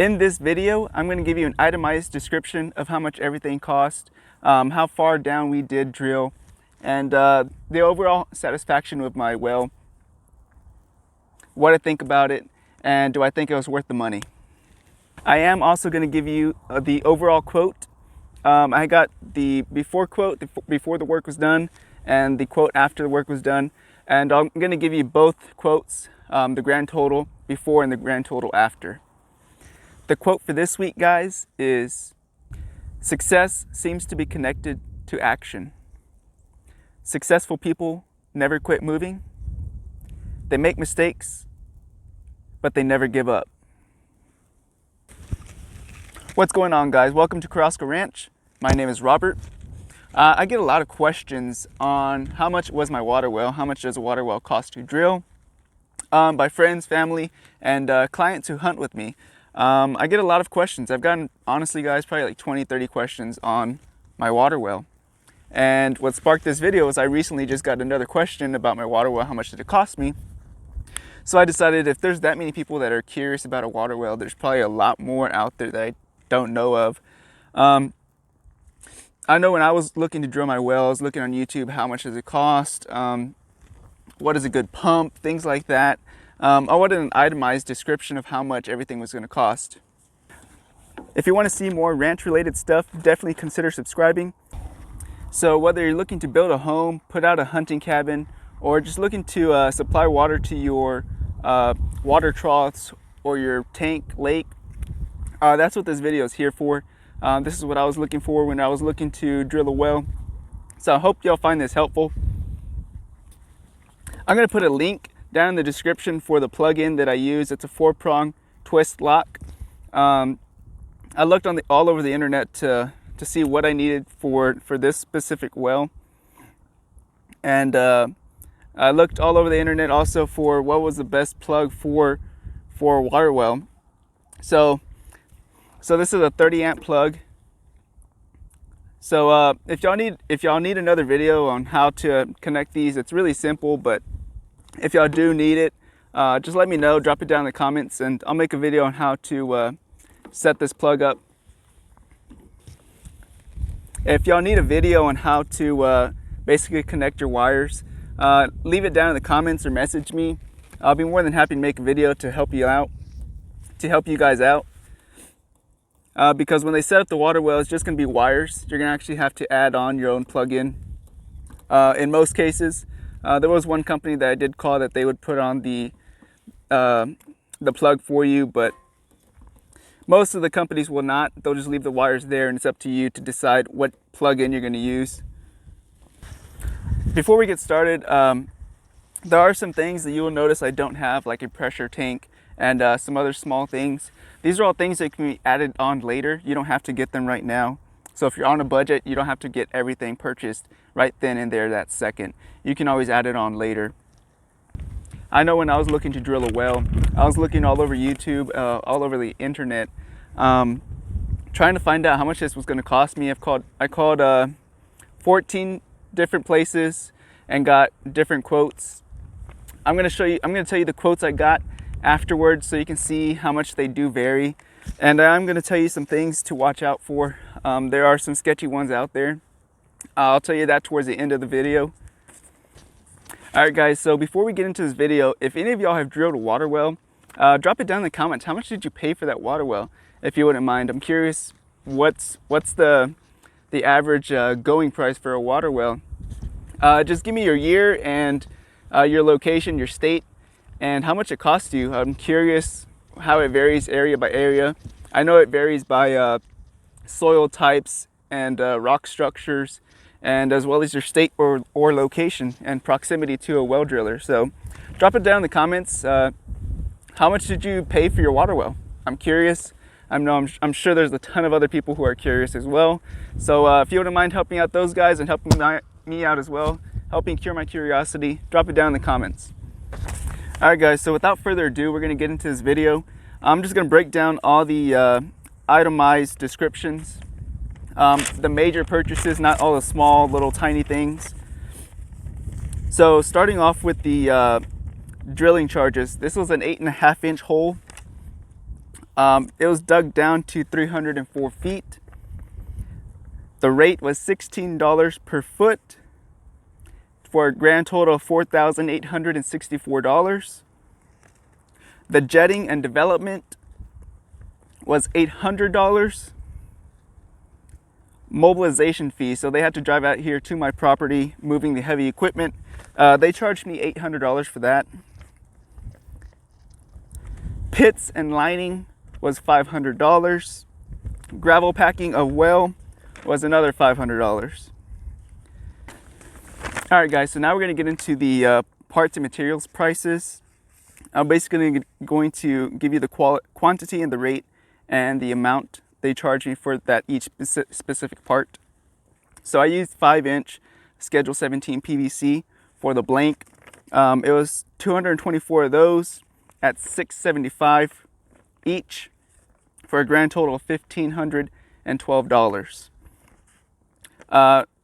In this video, I'm going to give you an itemized description of how much everything cost, how far down we did drill, and the overall satisfaction with my well, what I think about it, and do I think it was worth the money. I am also going to give you the overall quote. I got the before quote, before the work was done, and the quote after the work was done. And I'm going to give you both quotes, the grand total before and the grand total after. The quote for this week, guys, is success seems to be connected to action. Successful people never quit moving. They make mistakes, but they never give up. What's going on, guys? Welcome to Carrasco Ranch. My name is Robert. I get a lot of questions on how much was my water well, how much does a water well cost to drill, by friends, family, and clients who hunt with me. I get a lot of questions. I've gotten, honestly, guys, probably like 20-30 questions on my water well. And what sparked this video is I recently just got another question about my water well. How much did it cost me? So I decided if there's that many people that are curious about a water well, there's probably a lot more out there that I don't know of. I know when I was looking to drill my well, I was looking on YouTube, how much does it cost? What is a good pump? Things like that. I wanted an itemized description of how much everything was going to cost. If you want to see more ranch related stuff, definitely consider subscribing. So whether you're looking to build a home, put out a hunting cabin, or just looking to supply water to your water troughs or your tank, lake, that's what this video is here for. This is what I was looking for when I was looking to drill a well. So I hope y'all find this helpful. I'm going to put a link down in the description for the plug-in that I use. It's a 4-prong twist lock. I looked on all over the internet to see what I needed for this specific well, and I looked all over the internet also for what was the best plug for a water well. So this is a 30 amp plug. So if y'all need another video on how to connect these, it's really simple, but if y'all do need it, just let me know, drop it down in the comments, and I'll make a video on how to set this plug up. If y'all need a video on how to basically connect your wires, leave it down in the comments or message me. I'll be more than happy to make a video to help you out, to help you guys out. Because when they set up the water well, it's just going to be wires. You're going to actually have to add on your own plug-in. In most cases, there was one company that I did call that they would put on the plug for you, but most of the companies will not. They'll just leave the wires there, and it's up to you to decide what plug-in you're going to use. Before we get started, there are some things that you will notice I don't have, like a pressure tank and some other small things. These are all things that can be added on later. You don't have to get them right now. So if you're on a budget, you don't have to get everything purchased right then and there that second. You can always add it on later. I know when I was looking to drill a well, I was looking all over YouTube, all over the internet, trying to find out how much this was going to cost me. I called 14 different places and got different quotes. I'm going to tell you the quotes I got afterwards so you can see how much they do vary. And I'm going to tell you some things to watch out for. There are some sketchy ones out there. I'll tell you that towards the end of the video. Alright guys, so before we get into this video, if any of y'all have drilled a water well, drop it down in the comments. How much did you pay for that water well, if you wouldn't mind? I'm curious, what's the average going price for a water well? Just give me your year and your location, your state, and how much it costs you. I'm curious how it varies area by area. I know it varies by soil types and rock structures, and as well as your state or location and proximity to a well driller. So drop it down in the comments. How much did you pay for your water well? I'm curious. I'm sure there's a ton of other people who are curious as well. So if you wouldn't mind helping out those guys and helping me out as well, helping cure my curiosity, drop it down in the comments. Alright guys, so without further ado, we're going to get into this video. I'm just going to break down all the itemized descriptions, the major purchases, not all the small little tiny things. So starting off with the drilling charges, this was an 8.5 inch hole. It was dug down to 304 feet. The rate was $16 per foot for a grand total of $4,864. The jetting and development was $800. Mobilization fee, so they had to drive out here to my property moving the heavy equipment. They charged me $800 for that. Pits and lining was $500. Gravel packing of well was another $500. All right, guys, so now we're going to get into the parts and materials prices. I'm basically going to give you the quantity and the rate and the amount they charge me for that each specific part. So I used 5-inch Schedule 17 PVC for the blank. It was 224 of those at $675 each for a grand total of $1,512.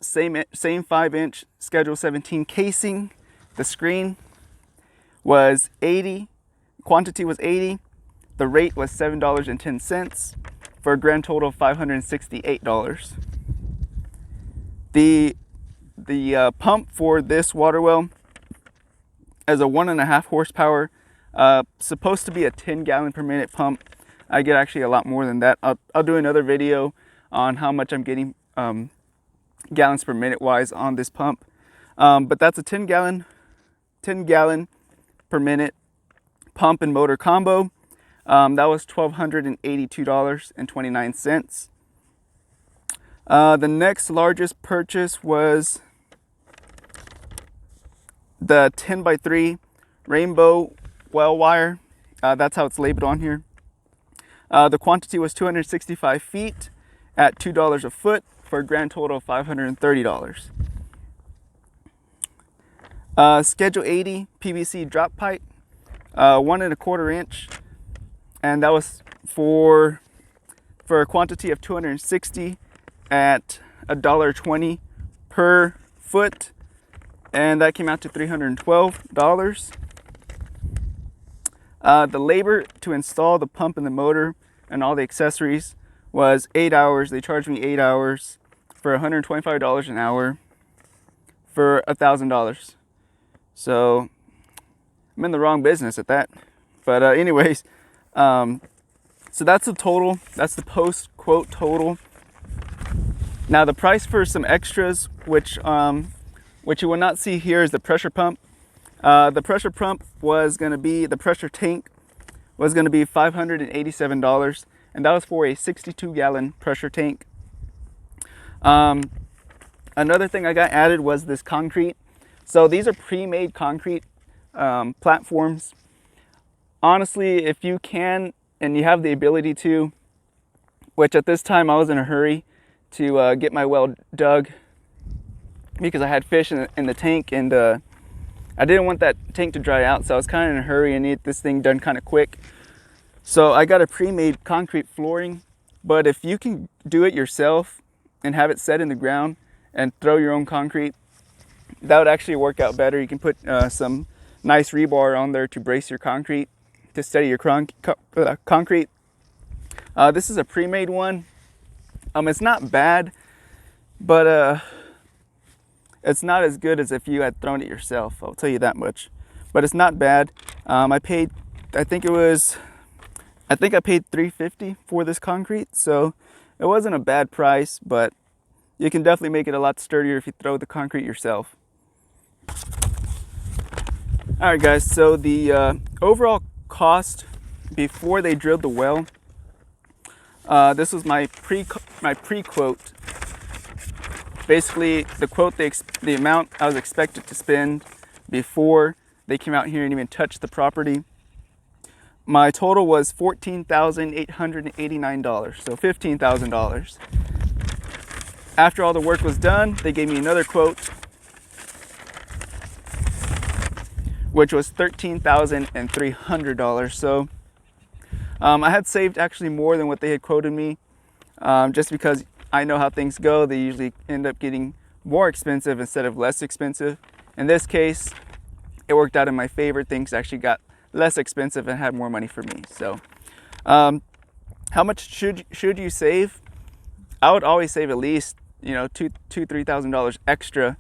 Same 5-inch Schedule 17 casing. The screen was 80. Quantity was 80. The rate was $7.10 for a grand total of $568. The pump for this water well is a 1.5 horsepower. Supposed to be a 10 gallon per minute pump. I get actually a lot more than that. I'll do another video on how much I'm getting gallons per minute wise on this pump. But that's a 10 gallon per minute pump and motor combo. That was $1,282.29. The next largest purchase was the 10x3 rainbow well wire. That's how it's labeled on here. The quantity was 265 feet at $2 a foot for a grand total of $530. Schedule 80 PVC drop pipe, 1.25 inch, and that was for a quantity of 260 at $1.20 per foot, and that came out to $312. The labor to install the pump and the motor and all the accessories was 8 hours. They charged me 8 hours for $125 an hour for $1,000. So I'm in the wrong business at that. But anyways, so that's the total. That's the post quote total. Now the price for some extras, which you will not see here, is the pressure pump. The pressure pump was going to be, the pressure tank was going to be $587, and that was for a 62 gallon pressure tank. Another thing I got added was this concrete. So these are pre-made concrete platforms. Honestly, if you can and you have the ability to, which at this time I was in a hurry to get my well dug because I had fish in the tank, and I didn't want that tank to dry out, so I was kind of in a hurry and need this thing done kind of quick. So I got a pre-made concrete flooring, but if you can do it yourself and have it set in the ground and throw your own concrete, that would actually work out better. You can put some nice rebar on there to brace your concrete, to steady your concrete. This is a pre-made one. It's not bad, but it's not as good as if you had thrown it yourself. I'll tell you that much. But it's not bad. I paid $350 for this concrete, so it wasn't a bad price, but you can definitely make it a lot sturdier if you throw the concrete yourself. All right, guys, so the overall cost before they drilled the well, this was my pre-quote. Basically, the quote, the amount I was expected to spend before they came out here and even touched the property. My total was $14,889, so $15,000. After all the work was done, they gave me another quote, which was $13,300. So I had saved actually more than what they had quoted me, just because I know how things go. They usually end up getting more expensive instead of less expensive. In this case, it worked out in my favor. Things actually got less expensive and had more money for me. So How much should you save? I would always save at least, you know, $3,000 extra,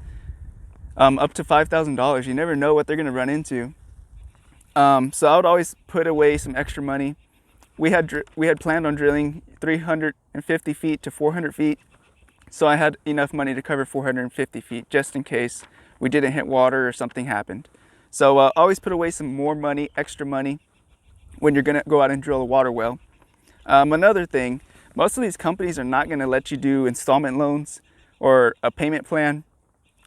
up to $5,000. You never know what they're going to run into. So I would always put away some extra money. We had planned on drilling 350 feet to 400 feet. So I had enough money to cover 450 feet just in case we didn't hit water or something happened. So always put away some more money, extra money, when you're gonna go out and drill a water well. Another thing, most of these companies are not gonna let you do installment loans or a payment plan.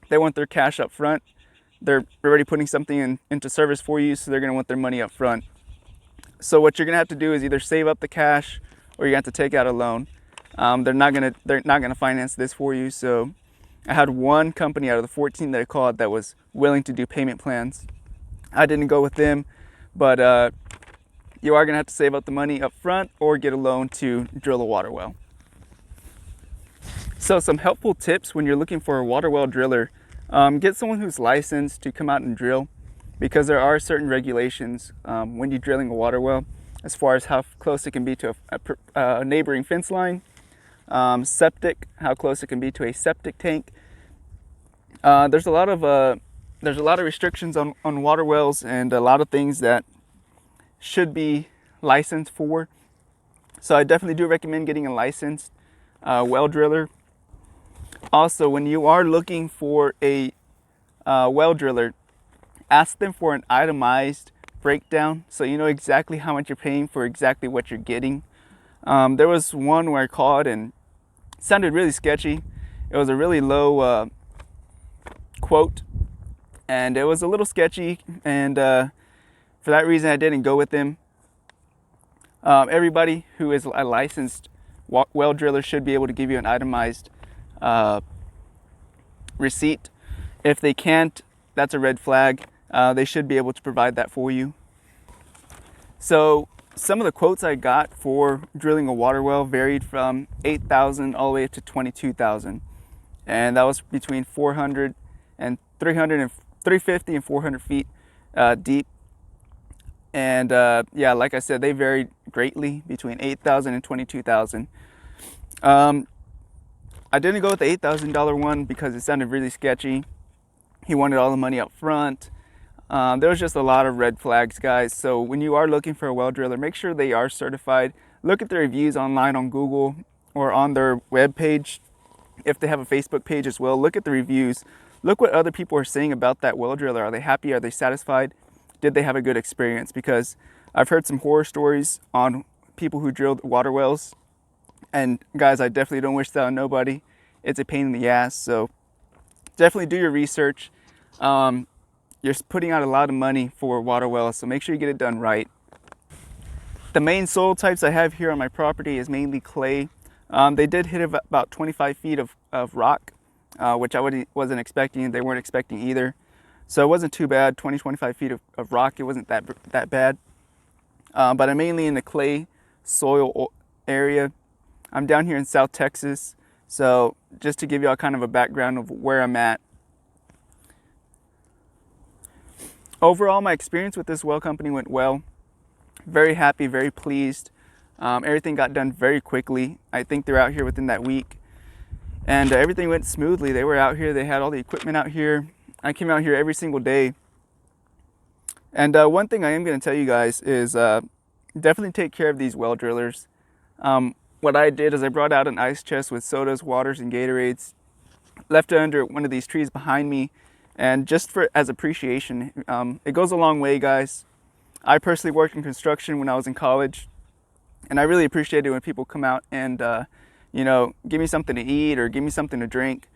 They want their cash up front. They're already putting something into service for you, so they're gonna want their money up front. So what you're gonna have to do is either save up the cash or you're gonna have to take out a loan. They're not gonna finance this for you. So I had one company out of the 14 that I called that was willing to do payment plans. I didn't go with them, but you are gonna have to save up the money up front or get a loan to drill a water well. So some helpful tips when you're looking for a water well driller: get someone who's licensed to come out and drill, because there are certain regulations when you're drilling a water well, as far as how close it can be to a neighboring fence line, septic, how close it can be to a septic tank. There's a lot of restrictions on water wells, and a lot of things that should be licensed for. So I definitely do recommend getting a licensed well driller. Also, when you are looking for a well driller, ask them for an itemized breakdown so you know exactly how much you're paying for exactly what you're getting. There was one where I called and it sounded really sketchy. It was a really low quote, and it was a little sketchy, and for that reason I didn't go with them. Everybody who is a licensed well driller should be able to give you an itemized receipt. If they can't, that's a red flag. They should be able to provide that for you. So some of the quotes I got for drilling a water well varied from $8,000 all the way up to $22,000, and that was between 400 and 300 and 350 and 400 feet deep. And yeah, like I said, they varied greatly between $8,000 and $22,000. I didn't go with the $8,000 one because it sounded really sketchy. He wanted all the money up front. There was just a lot of red flags, guys. So when you are looking for a well driller, make sure they are certified. Look at the reviews online on Google or on their web page. If they have a Facebook page as well, look at the reviews. Look what other people are saying about that well driller. Are they happy? Are they satisfied? Did they have a good experience? Because I've heard some horror stories on people who drilled water wells. And guys, I definitely don't wish that on nobody. It's a pain in the ass. So definitely do your research. You're putting out a lot of money for water wells, so make sure you get it done right. The main soil types I have here on my property is mainly clay. They did hit about 25 feet of rock, which I wasn't expecting. They weren't expecting either. So it wasn't too bad. 25 feet of rock, it wasn't that bad. But I'm mainly in the clay soil area. I'm down here in South Texas. So just to give y'all kind of a background of where I'm at. Overall, my experience with this well company went well. Very happy, very pleased. Everything got done very quickly. I think they're out here within that week. And everything went smoothly. They were out here. They had all the equipment out here. I came out here every single day. And one thing I am going to tell you guys is definitely take care of these well drillers. What I did is I brought out an ice chest with sodas, waters, and Gatorades. Left it under one of these trees behind me. And just as appreciation, it goes a long way, guys. I personally worked in construction when I was in college, and I really appreciate it when people come out and, you know, give me something to eat or give me something to drink.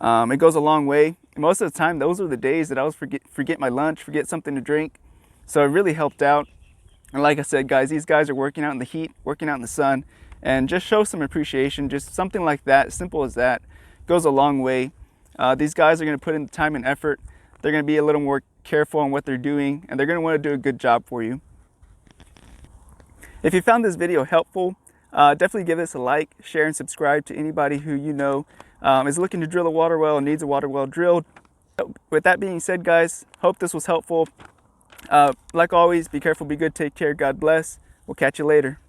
It goes a long way. Most of the time, those are the days that I was forget my lunch, forget something to drink. So it really helped out. And like I said, guys, these guys are working out in the heat, working out in the sun, and just show some appreciation. Just something like that, simple as that, goes a long way. These guys are going to put in the time and effort. They're going to be a little more careful on what they're doing, and they're going to want to do a good job for you. If you found this video helpful, definitely give this a like, share, and subscribe to anybody who you know is looking to drill a water well and needs a water well drilled. With that being said, guys, hope this was helpful. Like always, be careful, be good, take care, God bless. We'll catch you later.